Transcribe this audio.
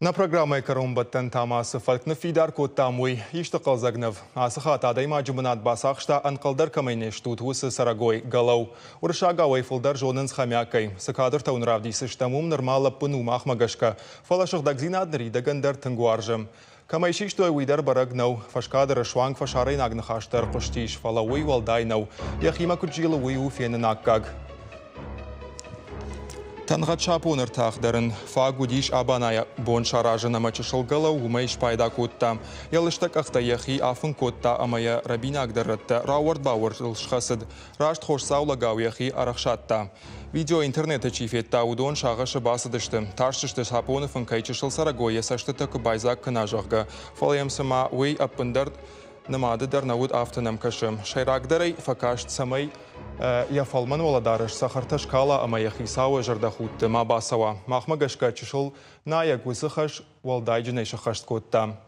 На программы Карумбаттан тамасы фалкны фидар коттамуй ишты қалзагныв. Асыха тадай мажымынат басақшта анқалдар камайне штутусы сарагой галау. Уршага вайфылдар жонын схамякай. Сыкадыр таунравдисы штамум нормалы пыну махмагашка. Фалашық дагзинадныри дагандар тынгуаржым. Камайши что уйдар барагнау. Фашкадыр шванг фашарай нагнахаштар қыштиш. Фалауй валдайнау. Яхима күджилы уйу фенін аккаг. Танғат шапоныр тақдарын фагудиш абаная бон шаражына мачышылгала умайш пайда котта. Ялыштак ақта яхи афын котта амая рабина агдырытты. Рауард бауыр жылшқасыд. Рашт хош саулагау яхи арақшатта. Видео интернеті чифетта удон шағышы басыдышты. Таршышты шапоныфын кайчышыл сарагойя сашты такы байзак кынажағға. Фалаямсыма уй аппындар намады дарнауд автонам кашым. Шайрагдырай факашт самай яфалман воладарыш сахарта шкала амаяхи сауа жардахутты ма басава. Махмагашка чышыл наяк высыхаш валдайджинай шахашт котта.